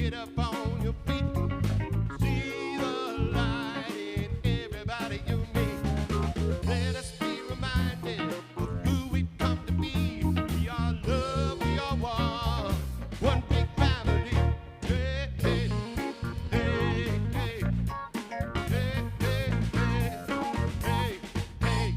get up on your feet. See the light in everybody you meet. Let us be reminded of who we've come to be. We are love, we are one big family. Hey, hey, hey, hey, hey, hey, hey, hey.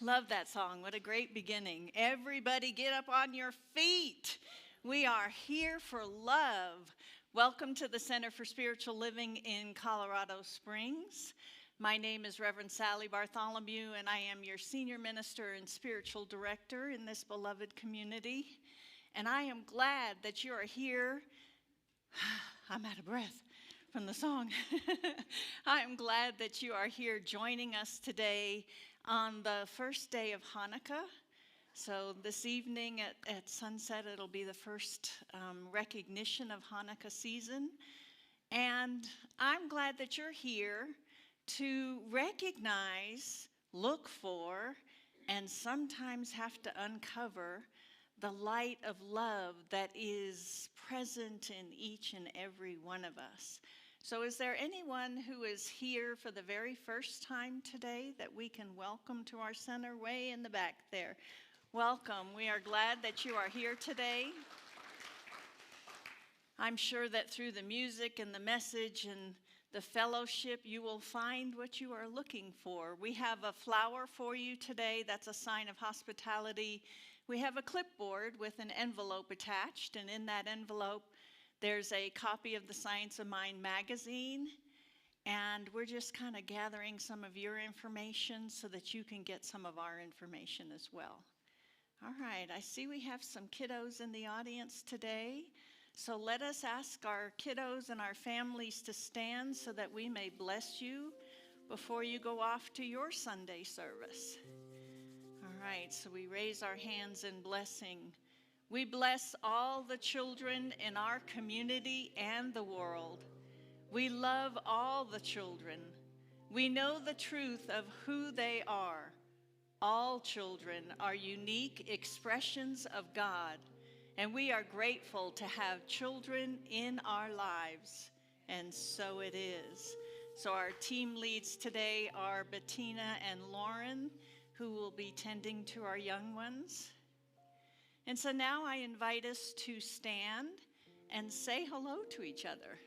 Love that song. What a great beginning. Everybody get up on your feet. We are here for love. Welcome to the Center for Spiritual Living in Colorado Springs. My name is Reverend Sally Bartholomew, and I am your senior minister and spiritual director in this beloved community. And I am glad that you are here. I'm out of breath from the song. I am glad that you are here joining us today on the first day of Hanukkah. So this evening at sunset, it'll be the first recognition of Hanukkah season. And I'm glad that you're here to recognize, look for, and sometimes have to uncover the light of love that is present in each and every one of us. So is there anyone who is here for the very first time today that we can welcome to our center? Way in the back there. Welcome. We are glad that you are here today. I'm sure that through the music and the message and the fellowship, you will find what you are looking for. We have a flower for you today. That's a sign of hospitality. We have a clipboard with an envelope attached, and in that envelope, there's a copy of the Science of Mind magazine, and we're just kind of gathering some of your information so that you can get some of our information as well. All right, I see we have some kiddos in the audience today, so let us ask our kiddos and our families to stand so that we may bless you before you go off to your Sunday service. All right, so we raise our hands in blessing. We bless all the children in our community and the world. We love all the children. We know the truth of who they are. All children are unique expressions of God, and we are grateful to have children in our lives, and so it is. So our team leads today are Bettina and Lauren, who will be tending to our young ones. And so now I invite us to stand and say hello to each other.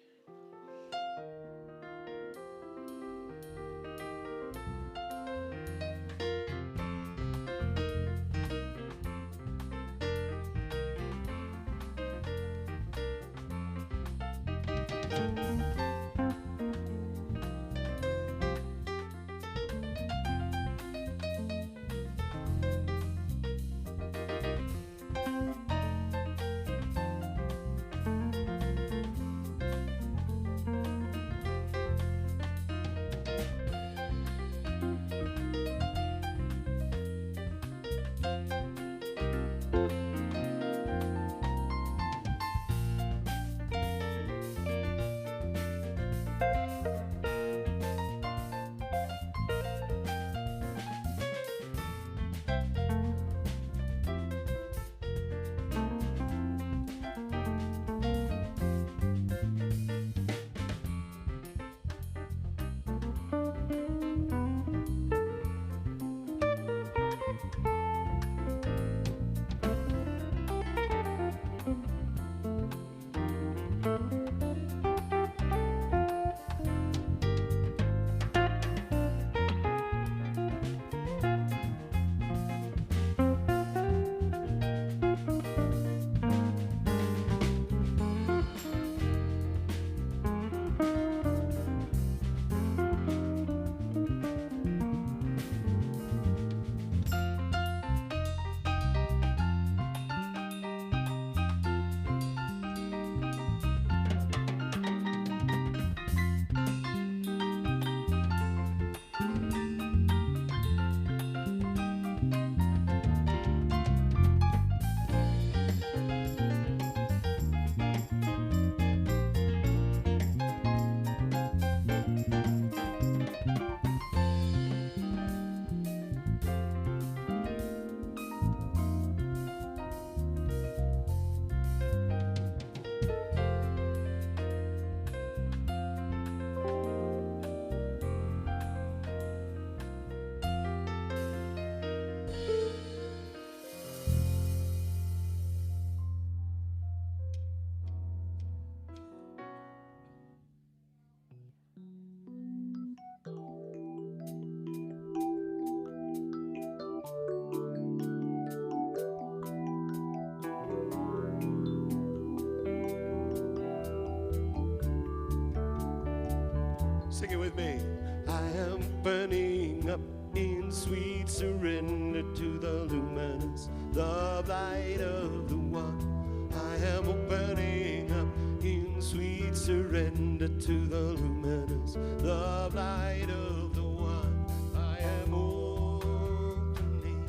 with me. I am burning up in sweet surrender to the luminous love light of the one. I am burning up in sweet surrender to the luminous love light of the one. I am opening.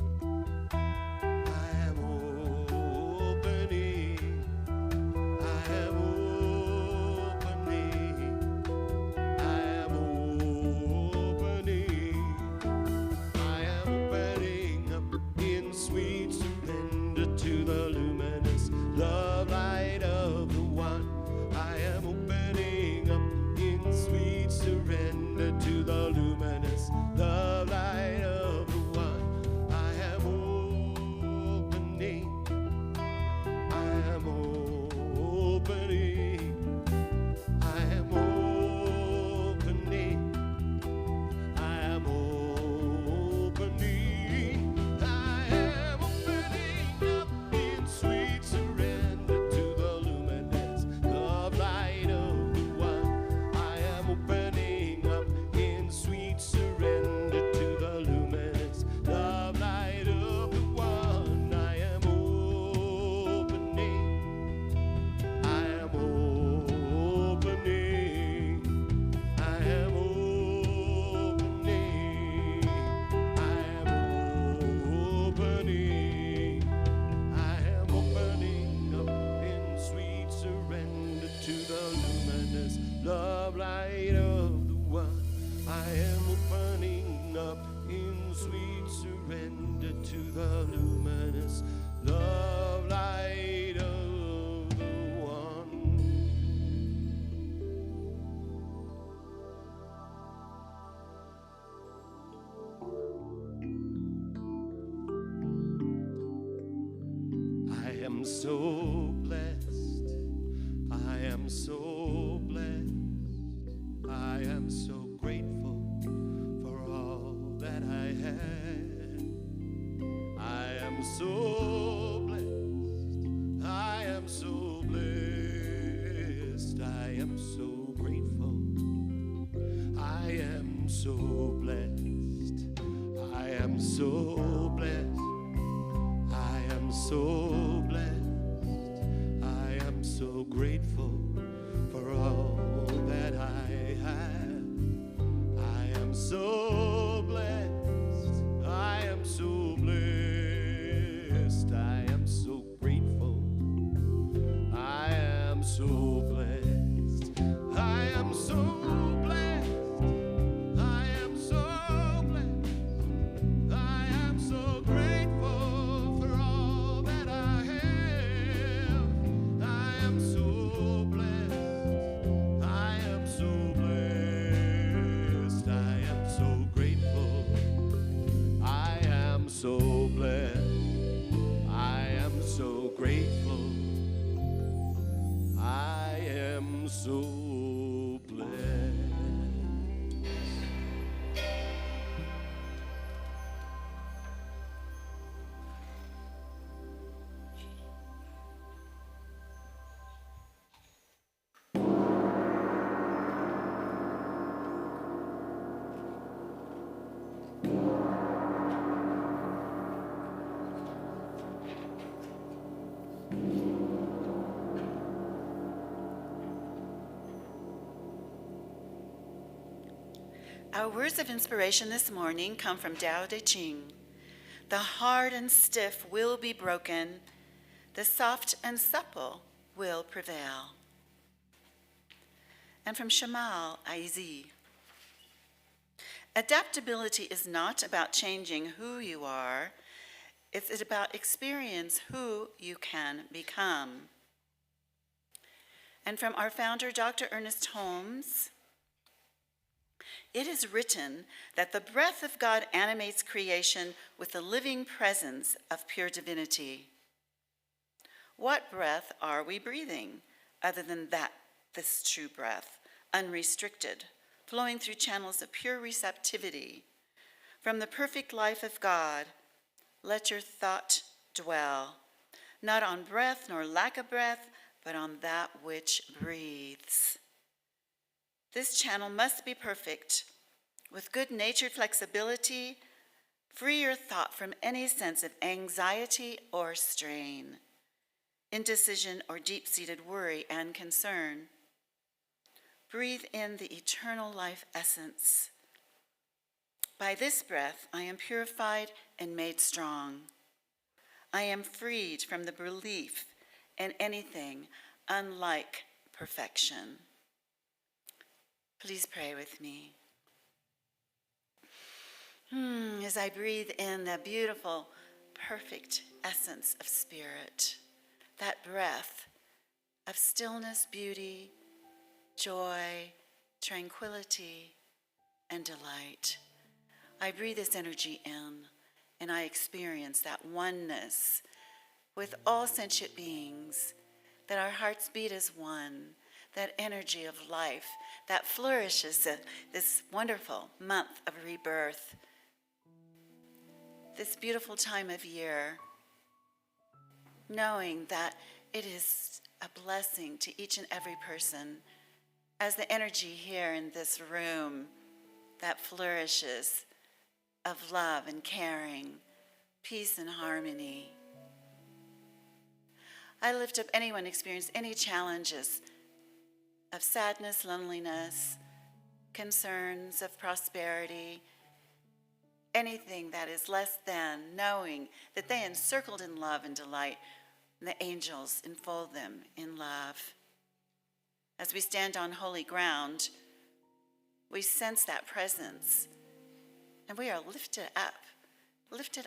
I am opening. I am opening. I am opening. I am opening up in sweet surrender to the luminous love light of the one. I am opening up in sweet surrender to the luminous love light of the one. I am opening. I am opening. I am opening. I am opening. I am opening up in sweet surrender to the luminous love light of the one. I am opening up in sweet surrender to the luminous love light of the one. I am opening. I am opening. I am opening. I am opening. I am opening up in sweet surrender to the luminous love light of the one. I am opening up in sweet surrender to the luminous love light of the one. I am so blessed. I am so blessed. I am so grateful for all that I have. I am so blessed. I am so blessed. I am so grateful. I am so blessed. I am so blessed. I am so blessed. I am so grateful for all that I have. I am so blessed. I am so blessed. I am so grateful. I am so blessed. I am so blessed. I am so blessed. I am so grateful for all that I have. I am so blessed. I am so blessed. I am so grateful. I am so blessed. I am so grateful. I am so blessed. Our words of inspiration this morning come from Tao Te Ching. The hard and stiff will be broken. The soft and supple will prevail. And from Shamal Aizi. Adaptability is not about changing who you are. It's about experience who you can become. And from our founder, Dr. Ernest Holmes, it is written that the breath of God animates creation with the living presence of pure divinity. What breath are we breathing other than this true breath, unrestricted, flowing through channels of pure receptivity? From the perfect life of God, let your thought dwell, not on breath nor lack of breath, but on that which breathes. This channel must be perfect, with good-natured flexibility, freer thought from any sense of anxiety or strain, indecision or deep-seated worry and concern. Breathe in the eternal life essence. By this breath, I am purified and made strong. I am freed from the belief in anything unlike perfection. Please pray with me. As I breathe in the beautiful, perfect essence of spirit, that breath of stillness, beauty, joy, tranquility, and delight. I breathe this energy in, and I experience that oneness with all sentient beings, that our hearts beat as one, that energy of life that flourishes this wonderful month of rebirth, this beautiful time of year, knowing that it is a blessing to each and every person as the energy here in this room that flourishes of love and caring, peace and harmony. I lift up anyone experiencing any challenges of sadness, loneliness, concerns of prosperity, anything that is less than, knowing that they encircled in love and delight, and the angels enfold them in love. As we stand on holy ground, we sense that presence, and we are lifted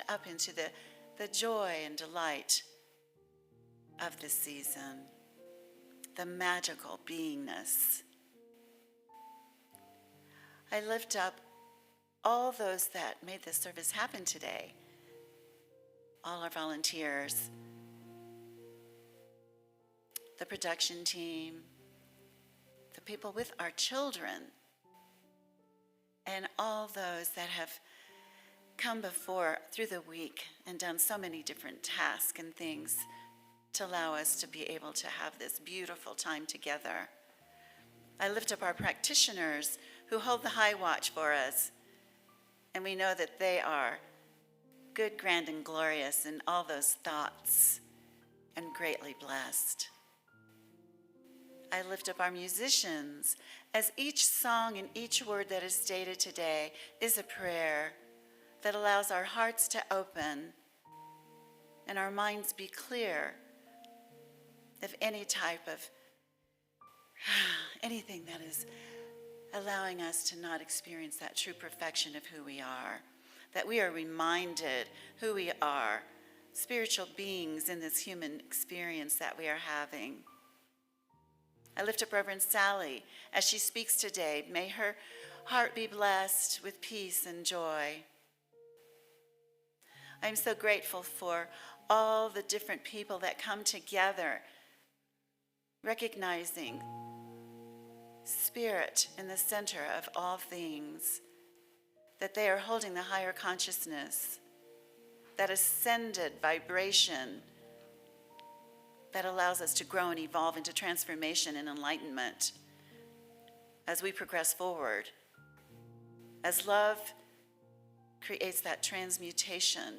up into the joy and delight of this season, the magical beingness. I lift up all those that made this service happen today, all our volunteers, the production team, the people with our children, and all those that have come before through the week and done so many different tasks and things to allow us to be able to have this beautiful time together. I lift up our practitioners who hold the high watch for us, and we know that they are good, grand, and glorious in all those thoughts and greatly blessed. I lift up our musicians, as each song and each word that is stated today is a prayer that allows our hearts to open and our minds be clear of any type of anything that is allowing us to not experience that true perfection of who we are, that we are reminded who we are, spiritual beings in this human experience that we are having. I lift up Reverend Sally as she speaks today. May her heart be blessed with peace and joy. I'm so grateful for all the different people that come together, recognizing spirit in the center of all things, that they are holding the higher consciousness, that ascended vibration that allows us to grow and evolve into transformation and enlightenment as we progress forward. As love creates that transmutation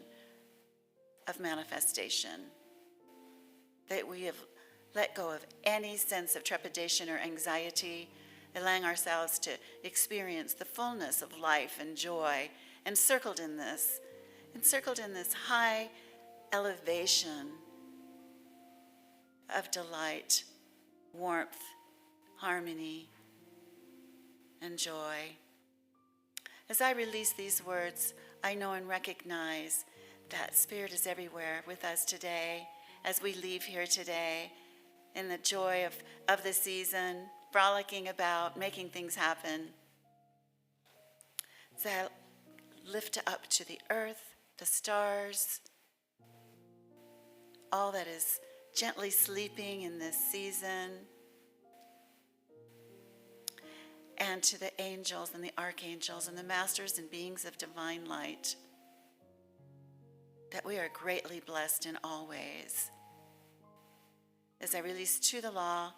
of manifestation, that we have let go of any sense of trepidation or anxiety, allowing ourselves to experience the fullness of life and joy, encircled in this high elevation of delight, warmth, harmony, and joy. As I release these words, I know and recognize that Spirit is everywhere with us today as we leave here today in the joy of the season, frolicking about, making things happen. So I lift up to the earth, the stars, all that is gently sleeping in this season, and to the angels and the archangels and the masters and beings of divine light, that we are greatly blessed in all ways. As I release to the law,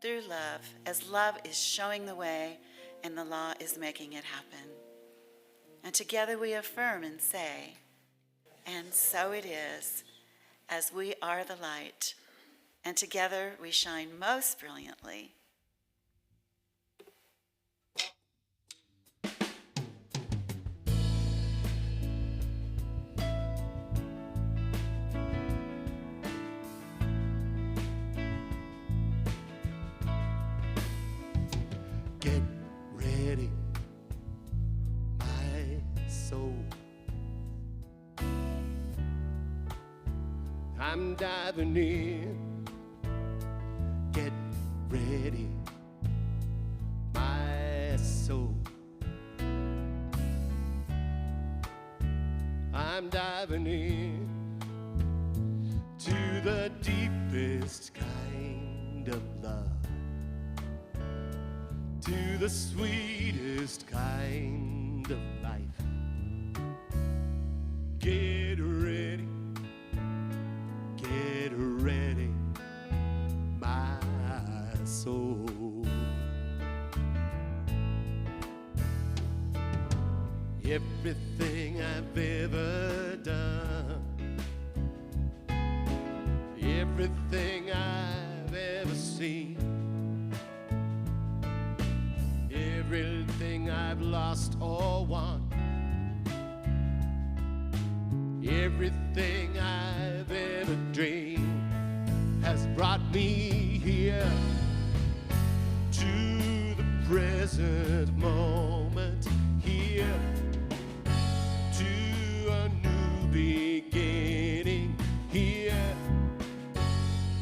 through love, as love is showing the way and the law is making it happen. And together we affirm and say, and so it is, as we are the light, and together we shine most brilliantly. Get ready, my soul. I'm diving in. Get ready, my soul. I'm diving in to the deepest kind of love, to the sweetest kind of life. Get ready, my soul. Everything I've ever done, everything I've ever seen, everything I've lost or won, everything I've ever dreamed has brought me here to the present moment, here to a new beginning, here,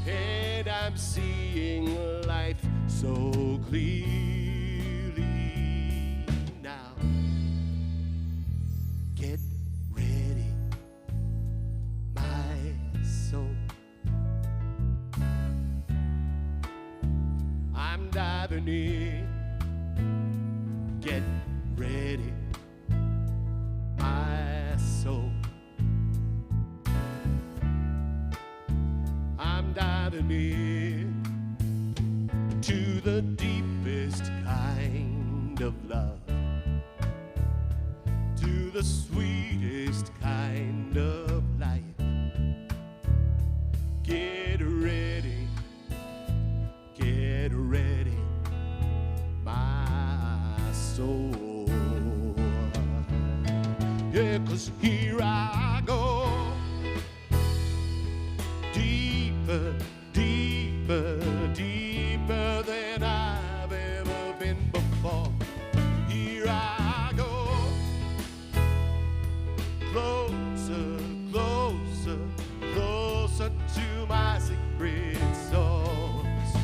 and I'm seeing life so clearly now. Get ready, my soul. I'm diving in. Get ready, my soul. I'm diving in to the deepest kind of love, to the sweetest kind of life. Get ready, my soul. Yeah, 'cause here I go, deeper, deeper, deeper than I've ever been before. Here I go, closer, closer, closer to my secret source.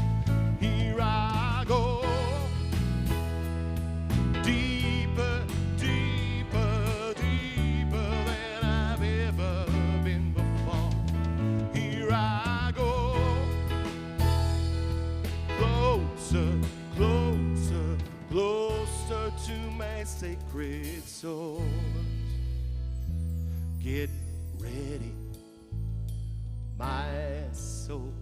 Here I go, deeper, deeper, deeper than I've ever been before. Here I go, closer, closer, closer to my sacred source. Get ready, my soul.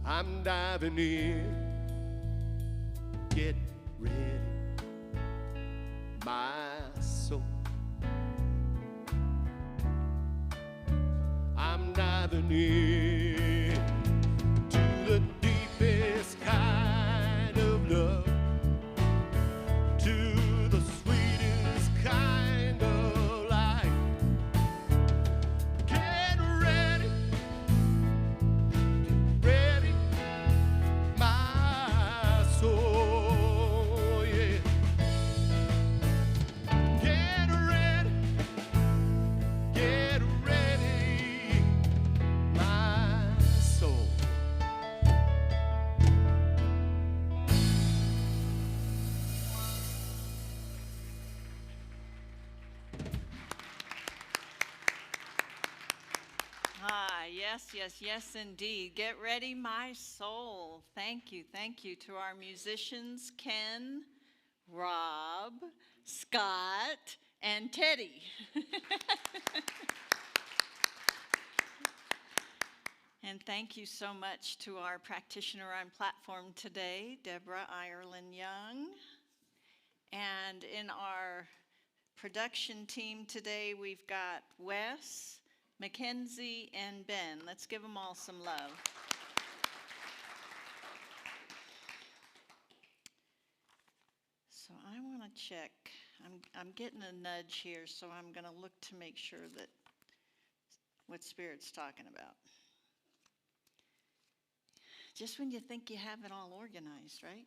I'm diving in. Get ready, my soul. I'm diving in to the deepest kind of love, to the sweetest kind of life. Get ready, my soul, yeah. Get ready, my soul. Ah, yes, yes, yes, indeed. Get ready, my soul. Thank you to our musicians, Ken, Rob, Scott, and Teddy. And thank you so much to our practitioner on platform today, Debora Ireland-Young. And in our production team today, we've got Wes, Mackenzie, and Ben. Let's give them all some love. So I want to check. I'm getting a nudge here, so I'm going to look to make sure that what Spirit's talking about. Just when you think you have it all organized, right?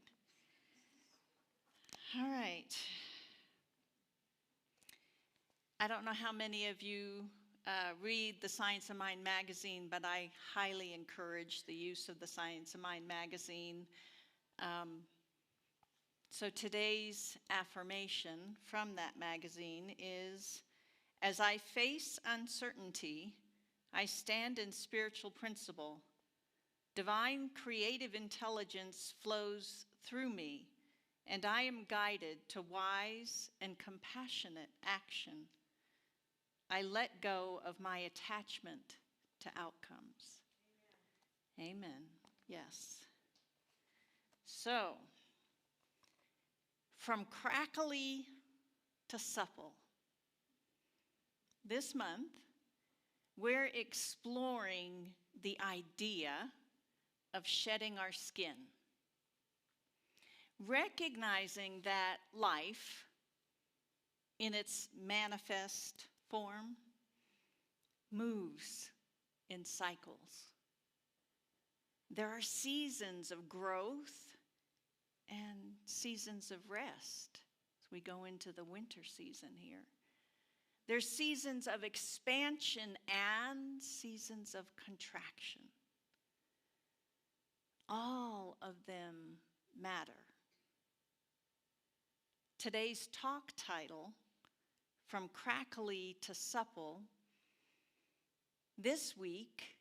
All right. I don't know how many of you read the Science of Mind magazine, but I highly encourage the use of the Science of Mind magazine. So today's affirmation from that magazine is, as I face uncertainty, I stand in spiritual principle. Divine creative intelligence flows through me, and I am guided to wise and compassionate action. I let go of my attachment to outcomes. Amen. Yes. So, from crackly to supple. This month, we're exploring the idea of shedding our skin. Recognizing that life, in its manifest form, moves in cycles. There are seasons of growth and seasons of rest as we go into the winter season here. There's seasons of expansion and seasons of contraction. All of them matter. Today's talk title, From Crackly to Supple, this week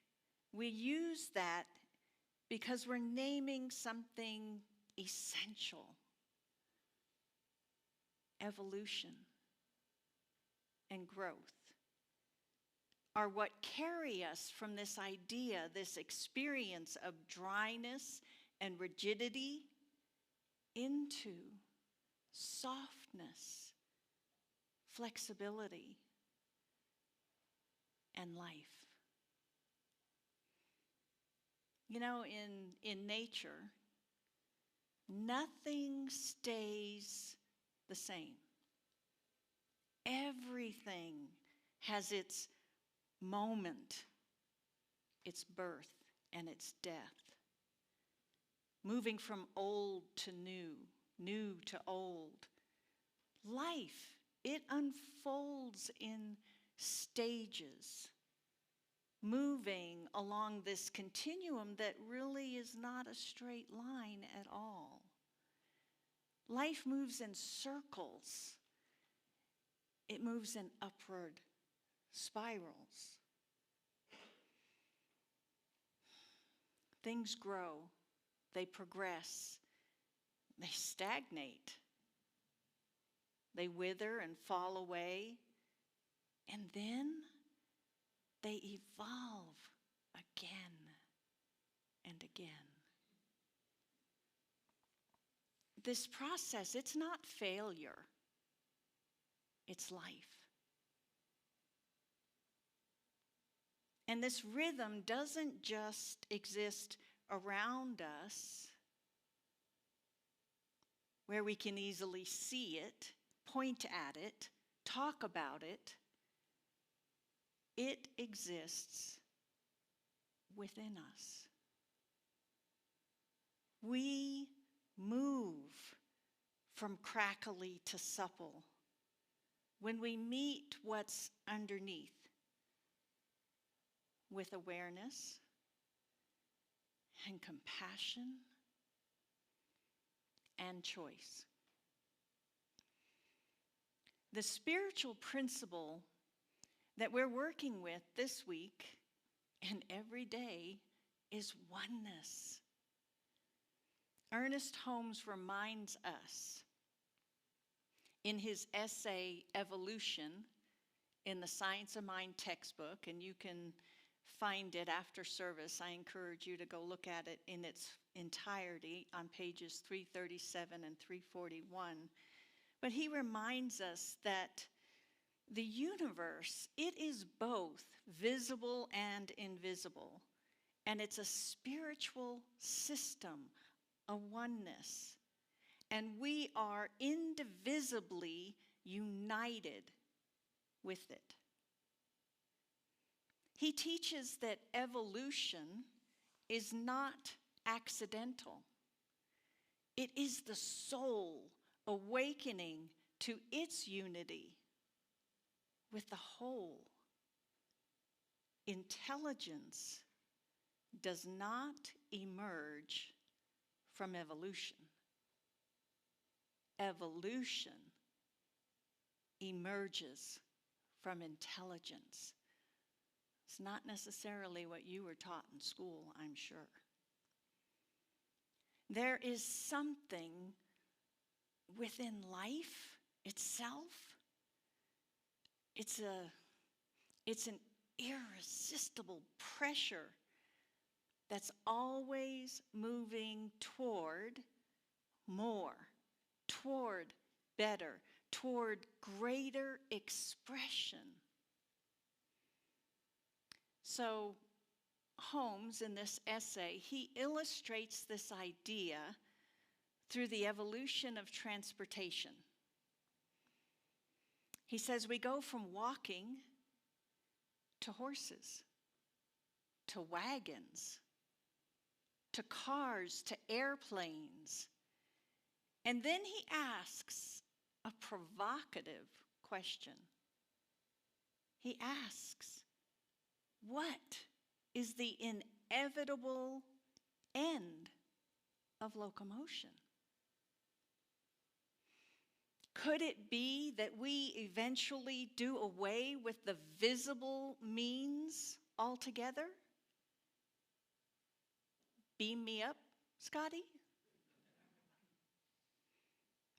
we use that because we're naming something essential. Evolution and growth are what carry us from this idea, this experience of dryness and rigidity into softness, flexibility, and life. You know, in nature, nothing stays the same. Everything has its moment, its birth, and its death. Moving from old to new, new to old. Life, it unfolds in stages, moving along this continuum that really is not a straight line at all. Life moves in circles. It moves in upward spirals. Things grow, they progress, they stagnate, they wither and fall away, and then they evolve again and again. This process, it's not failure, it's life. And this rhythm doesn't just exist around us, where we can easily see it, point at it, talk about it. It exists within us. We move from crackly to supple when we meet what's underneath with awareness and compassion and choice. The spiritual principle that we're working with this week and every day is oneness. Ernest Holmes reminds us in his essay, Evolution, in the Science of Mind textbook, and you can find it after service, I encourage you to go look at it in its entirety on pages 337 and 341. But he reminds us that the universe, it is both visible and invisible. And it's a spiritual system, a oneness. And we are indivisibly united with it. He teaches that evolution is not accidental. It is the soul awakening to its unity with the whole. Intelligence does not emerge from evolution. Evolution emerges from intelligence. It's not necessarily what you were taught in school, I'm sure. There is something within life itself. It's an irresistible pressure that's always moving toward more, toward better, toward greater expression. So Holmes, in this essay, he illustrates this idea through the evolution of transportation. He says we go from walking to horses, to wagons, to cars, to airplanes. And then he asks a provocative question. He asks, what is the inevitable end of locomotion? Could it be that we eventually do away with the visible means altogether? Beam me up, Scotty?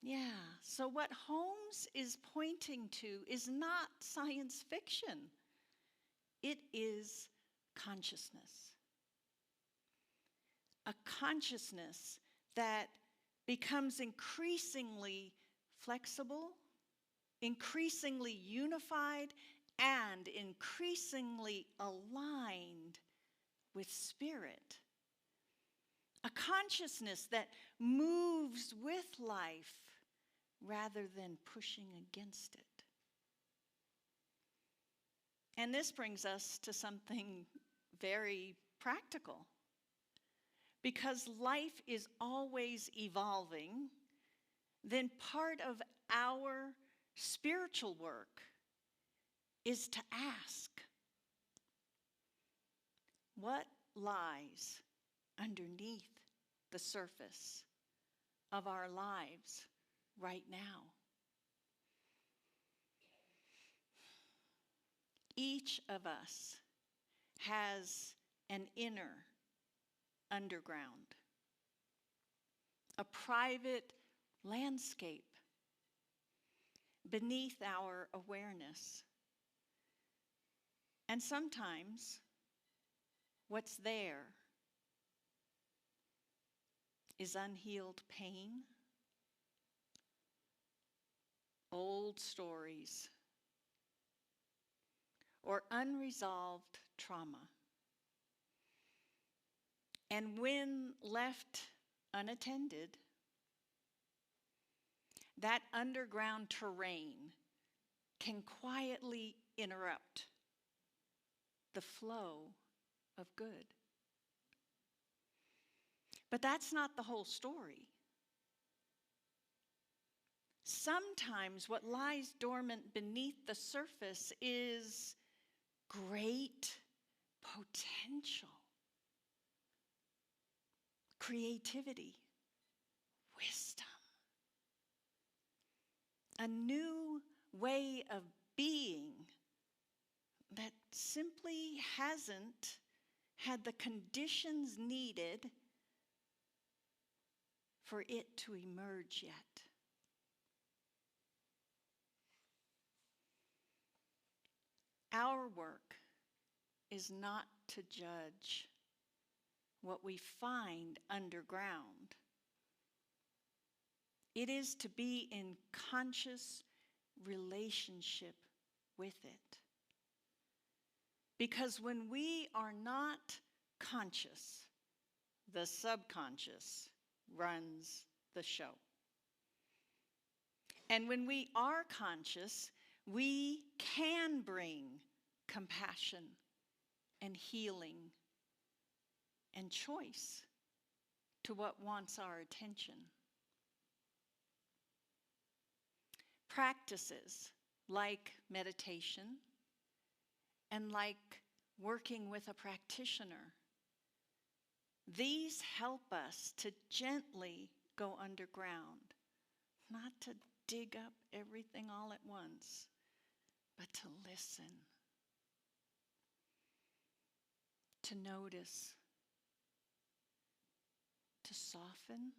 Yeah, so what Holmes is pointing to is not science fiction. It is consciousness. A consciousness that becomes increasingly flexible, increasingly unified, and increasingly aligned with spirit. A consciousness that moves with life rather than pushing against it. And this brings us to something very practical. Because life is always evolving, then part of our spiritual work is to ask, what lies underneath the surface of our lives right now? Each of us has an inner underground, a private landscape beneath our awareness. And sometimes what's there is unhealed pain, old stories, or unresolved trauma. And when left unattended, that underground terrain can quietly interrupt the flow of good. But that's not the whole story. Sometimes what lies dormant beneath the surface is great potential, creativity, wisdom, a new way of being that simply hasn't had the conditions needed for it to emerge yet. Our work is not to judge what we find underground. It is to be in conscious relationship with it. Because when we are not conscious, the subconscious runs the show. And when we are conscious, we can bring compassion and healing and choice to what wants our attention. Practices like meditation and like working with a practitioner, these help us to gently go underground, not to dig up everything all at once, but to listen, to notice, to soften,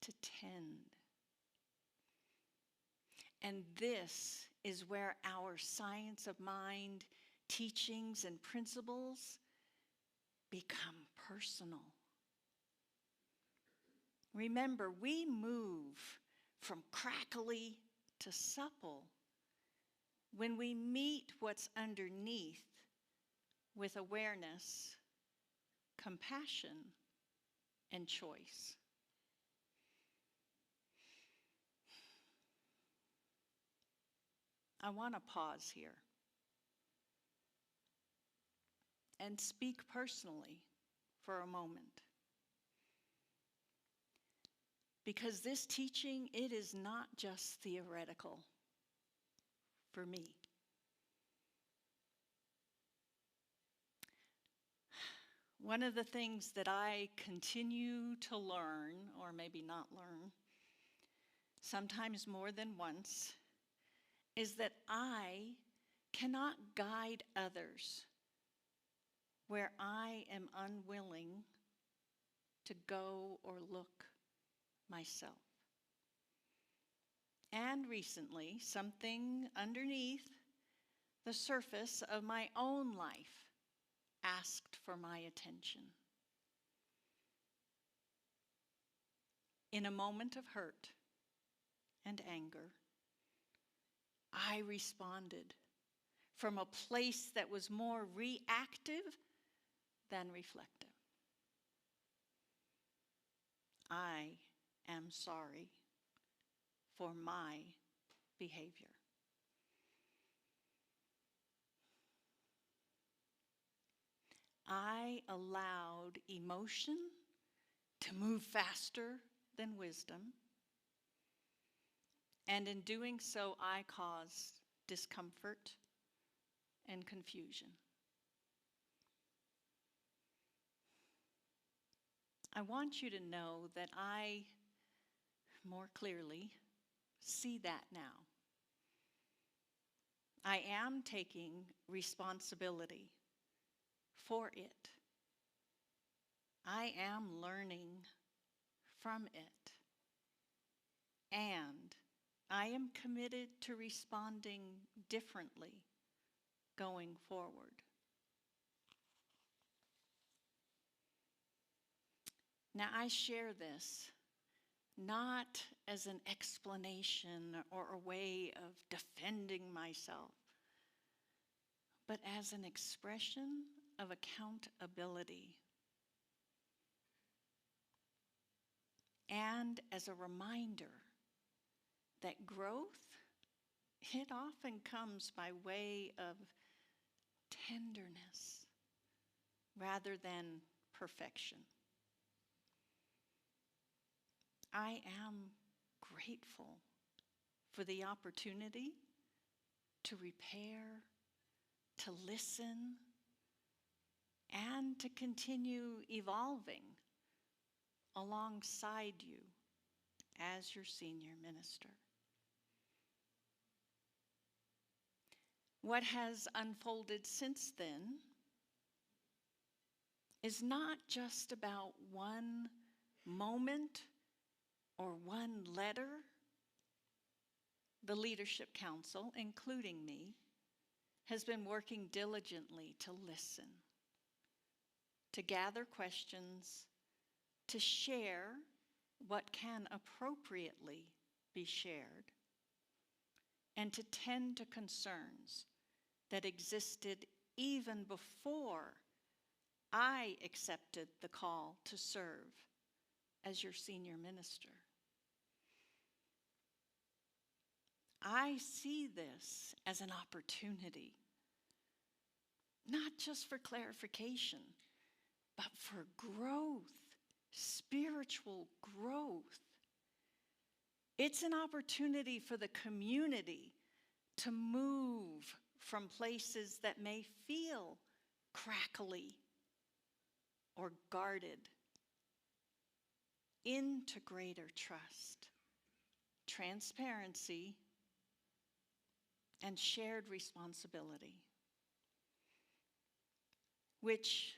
to tend. And this is where our science of mind teachings and principles become personal. Remember, we move from crackly to supple when we meet what's underneath with awareness, compassion, and choice. I want to pause here and speak personally for a moment. Because this teaching, it is not just theoretical for me. One of the things that I continue to learn, or maybe not learn, sometimes more than once, is that I cannot guide others where I am unwilling to go or look myself. And recently, something underneath the surface of my own life asked for my attention. In a moment of hurt and anger, I responded from a place that was more reactive than reflective. I am sorry for my behavior. I allowed emotion to move faster than wisdom, and in doing so, I caused discomfort and confusion. I want you to know that I more clearly see that now. I am taking responsibility for it. I am learning from it. And I am committed to responding differently going forward. Now, I share this not as an explanation or a way of defending myself, but as an expression of accountability and as a reminder that growth, it often comes by way of tenderness rather than perfection. I am grateful for the opportunity to repair, to listen, and to continue evolving alongside you as your senior minister. What has unfolded since then is not just about one moment or one letter. The Leadership Council, including me, has been working diligently to listen, to gather questions, to share what can appropriately be shared, and to tend to concerns that existed even before I accepted the call to serve as your senior minister. I see this as an opportunity, not just for clarification, but for growth, spiritual growth. It's an opportunity for the community to move from places that may feel crackly or guarded into greater trust, transparency, and shared responsibility. Which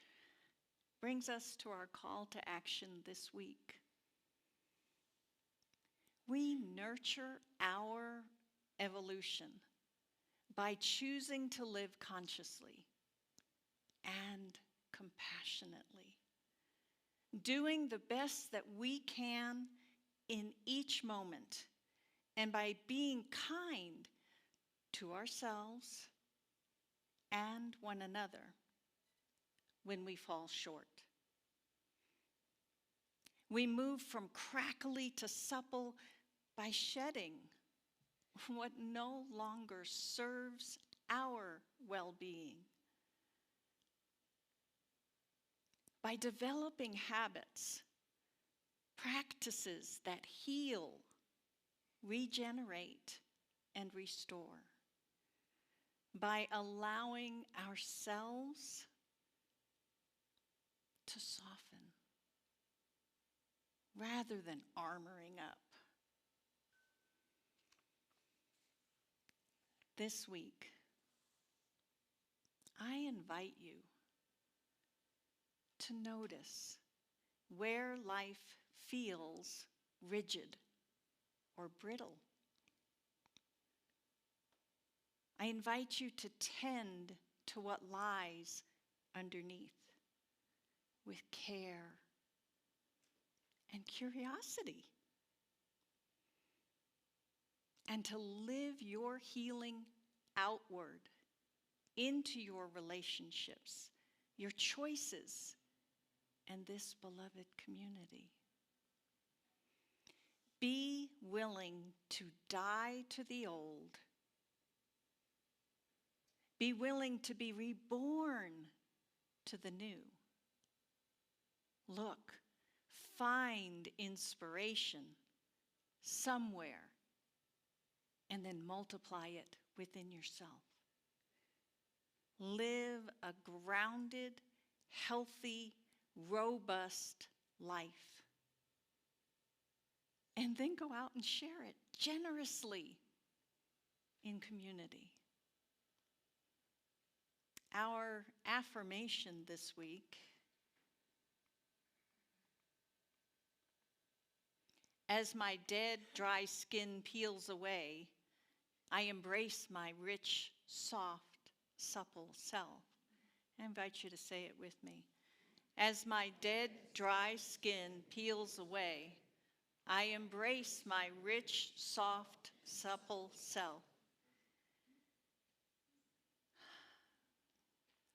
brings us to our call to action this week. We nurture our evolution by choosing to live consciously and compassionately, doing the best that we can in each moment, and by being kind to ourselves and one another when we fall short. We move from crackly to supple by shedding what no longer serves our well-being, by developing habits, practices that heal, regenerate, and restore, by allowing ourselves to soften rather than armoring up. This week, I invite you to notice where life feels rigid or brittle. I invite you to tend to what lies underneath with care and curiosity, and to live your healing outward into your relationships, your choices, and this beloved community. Be willing to die to the old. Be willing to be reborn to the new. Look, find inspiration somewhere and then multiply it within yourself. Live a grounded, healthy, robust life. And then go out and share it generously in community. Our affirmation this week: as my dead, dry skin peels away, I embrace my rich, soft, supple self. I invite you to say it with me. As my dead, dry skin peels away, I embrace my rich, soft, supple self.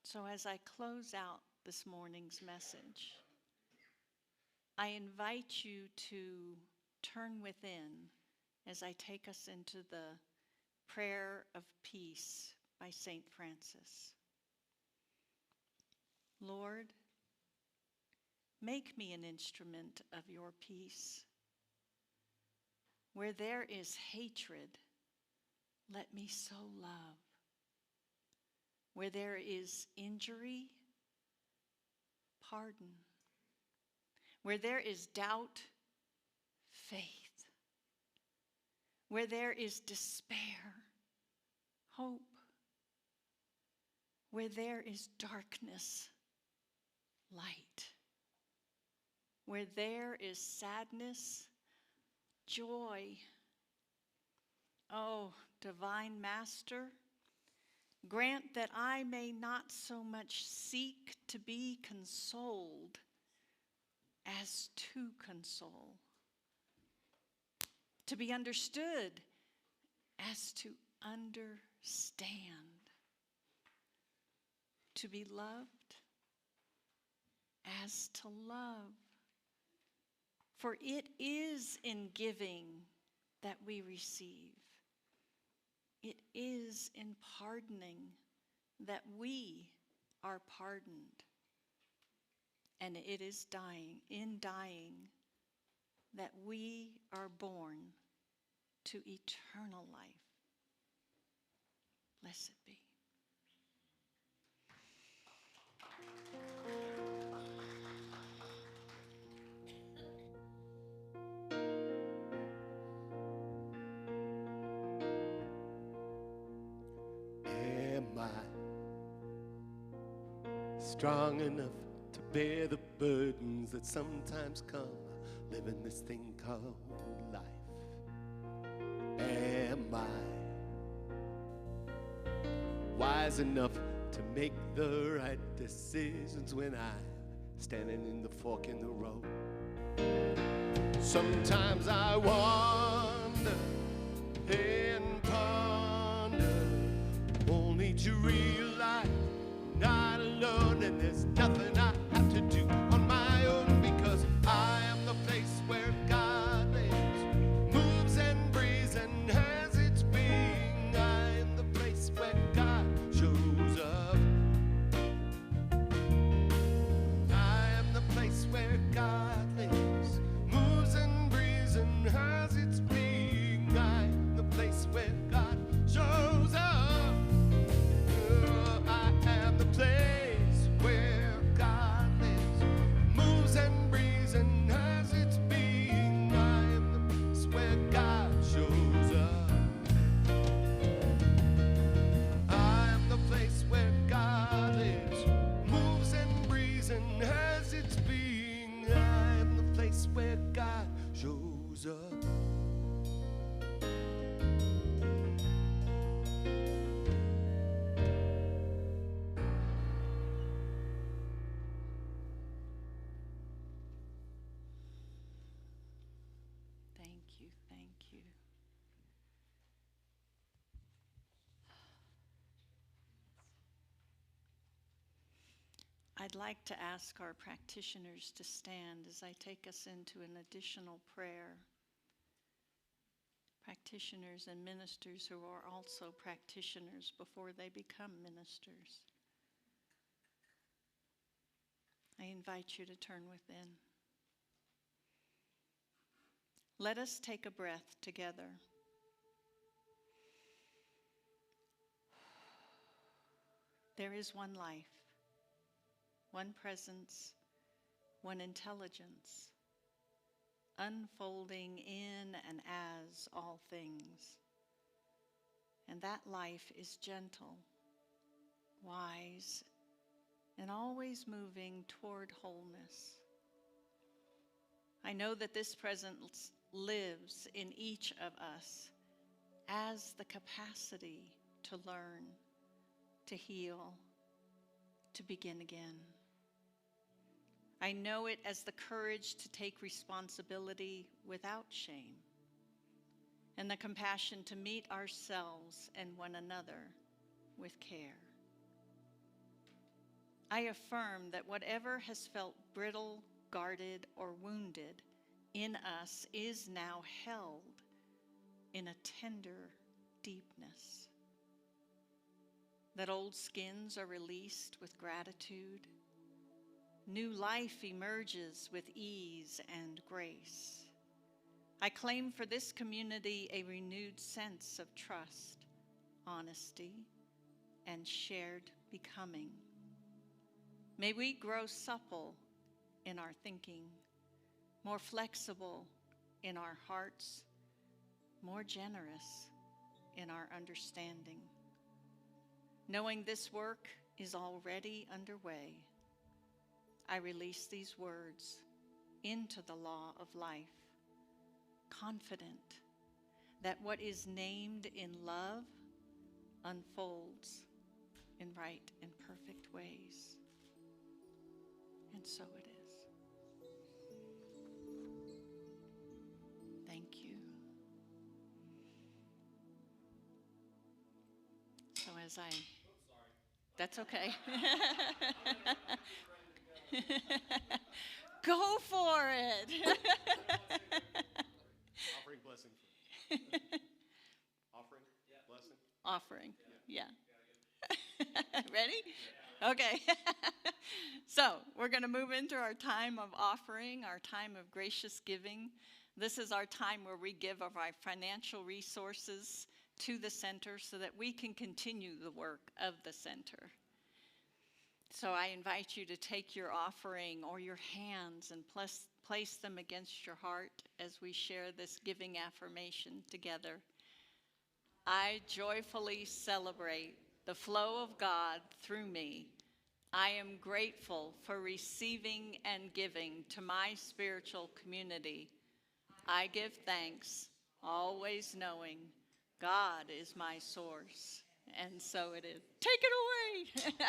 So as I close out this morning's message, I invite you to turn within as I take us into the prayer of peace by St. Francis. Lord, make me an instrument of your peace. Where there is hatred, let me sow love. Where there is injury, pardon. Where there is doubt, faith. Where there is despair, hope. Where there is darkness, light. Where there is sadness, joy. Oh, Divine Master, Grant that I may not so much seek to be consoled as to console, to be understood as to understand, to be loved as to love. For it is in giving that we receive. It is in pardoning that we are pardoned. And it is in dying, that we are born to eternal life. Blessed be. Am I strong enough to bear the burdens that sometimes come living this thing called life? Am I wise enough to make the right decisions when I'm standing in the fork in the road? Sometimes I wonder and ponder, only to realize I'm not alone, and there's nothing I have to do on my own, because I am the place where God lives, moves and breathes and has its being. I am the place where God shows up. I am the place where God lives, moves and breathes and has its being. I am the place where God shows up. I am the place where God lives, moves and breathes and has its being. I am the place where God shows up. I am the place where God lives, moves and breathes and has its being. I am the place where God shows up. Thank you, thank you. I'd like to ask our practitioners to stand as I take us into an additional prayer. Practitioners and ministers who are also practitioners before they become ministers. I invite you to turn within. Let us take a breath together. There is one life, one presence, one intelligence, unfolding in and as all things. And that life is gentle, wise, and always moving toward wholeness. I know that this presence lives in each of us as the capacity to learn, to heal, to begin again. I know it as the courage to take responsibility without shame, and the compassion to meet ourselves and one another with care. I affirm that whatever has felt brittle, guarded, or wounded in us is now held in a tender deepness. That old skins are released with gratitude. New life emerges with ease and grace. I claim for this community a renewed sense of trust, honesty, and shared becoming. May we grow supple in our thinking, more flexible in our hearts, more generous in our understanding. Knowing this work is already underway, I release these words into the law of life, confident that what is named in love unfolds in right and perfect ways. And so it is. Thank you. So as I, that's okay. Go for it. Offering blessing. Offering, blessing. Offering, yeah. Ready? Okay. So we're going to move into our time of offering, our time of gracious giving. This is our time where we give of our financial resources to the center so that we can continue the work of the center. So I invite you to take your offering or your hands and place them against your heart as we share this giving affirmation together. I joyfully celebrate the flow of God through me. I am grateful for receiving and giving to my spiritual community. I give thanks, always knowing God is my source. And so it is. Take it away.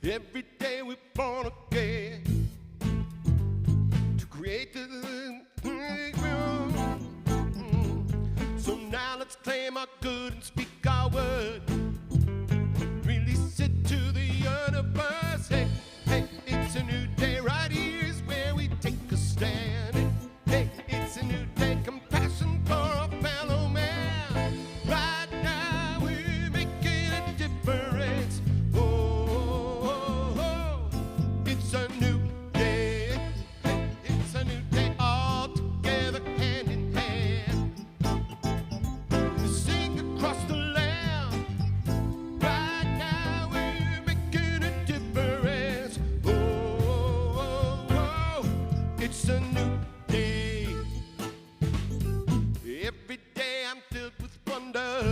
Every day we're born again to create the so now let's claim our good and speak our word. Release it to the universe. Hey, hey, it's a new day. Right here is where we take a stand. Hey, it's a new day. Compassion for our fellow man. Right now we're making a difference. It's a new day. It's a new day. All together, hand in hand. We sing across the land. Right now we're making a difference. It's a new day. Every day I'm filled with wonder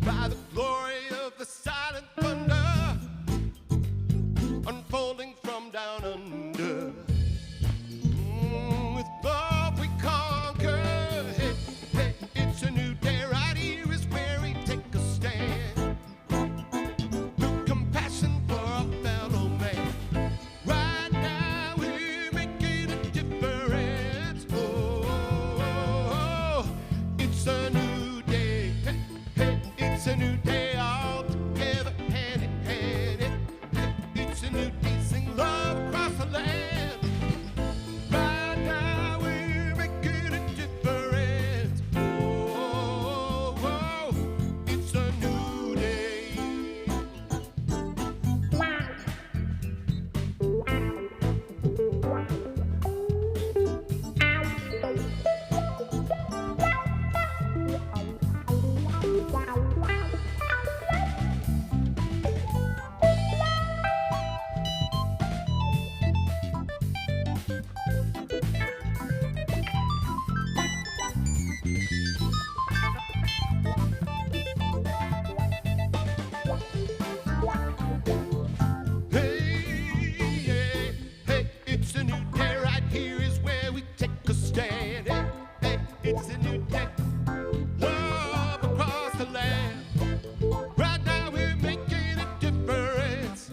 by the glory of the silent thunder unfolding from down under. With love we conquer. Hey, hey, it's a new day. Right here is where we take a stand. With compassion for our fellow man. Right now we're making a difference. It's a new day. Hey, hey, it's a new day. All together, hand in hand. Hey, it's a new day. Sing love across the land. Right now we're making a difference. It's a new day. Hey, hey, hey, it's a new day. Right here is where we take a stand. Hey, hey, it's a new day. Love across the land. Right now we're making a difference.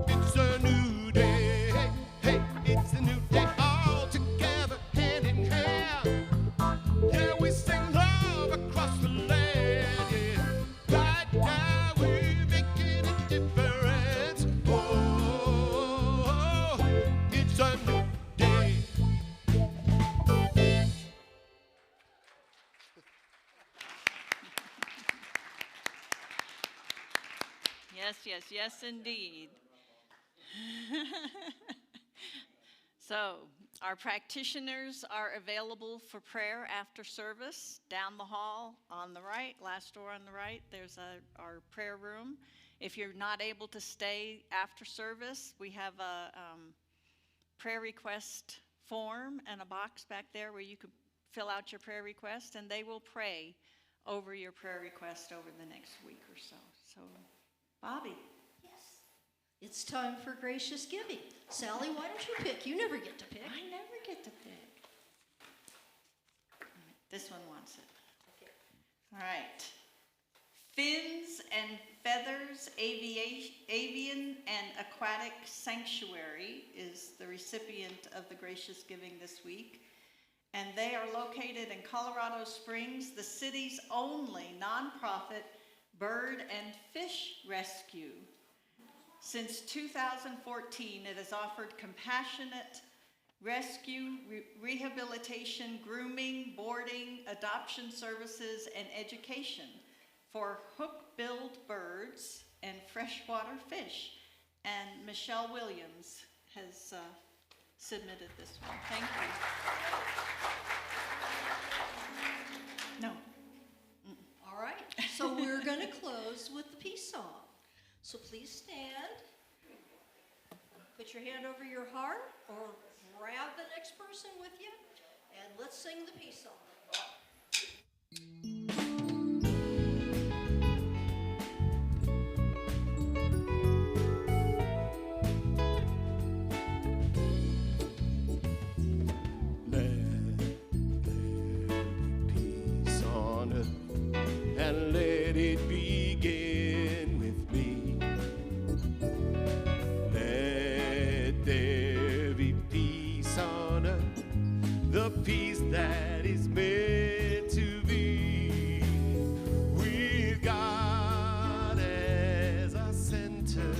It's a new day. Hey, hey, it's a new day. All together, hand in hand. Yeah, we sing love across the land. Yeah. Right now we're making a difference. It's a new day. Yes, yes, yes, indeed. So, our practitioners are available for prayer after service down the hall on the right, last door on the right. There's our prayer room. If you're not able to stay after service, we have a prayer request form and a box back there where you could fill out your prayer request, and they will pray over your prayer request over the next week or so. So, Bobby. Yes. It's time for gracious giving. Sally, why don't you pick? You never get to pick. I never get to pick. All right, this one wants it. Okay. All right. Fins and Feathers Avian and Aquatic Sanctuary is the recipient of the gracious giving this week. And they are located in Colorado Springs, the city's only nonprofit bird and fish rescue. Since 2014, it has offered compassionate rescue, rehabilitation, grooming, boarding, adoption services, and education for hook-billed birds and freshwater fish. And Michelle Williams has submitted this one. Thank you. No. All right. So we're going to close with the peace song. So please stand. Put your hand over your heart or grab the next person with you, and let's sing the peace song. And let it begin with me. Let there be peace on earth, the peace that is meant to be. With God as our center,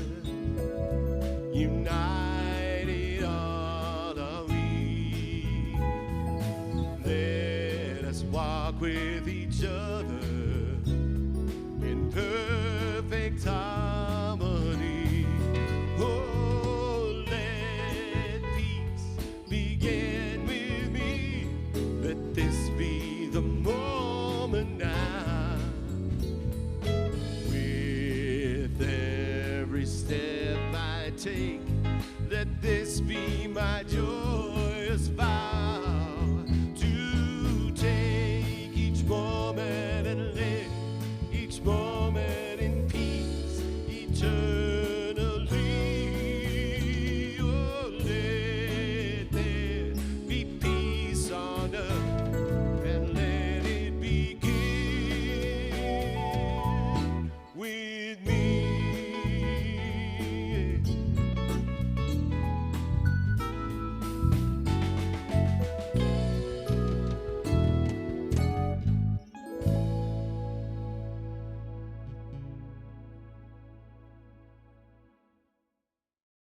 united all are we. Let us walk with each other in perfect harmony.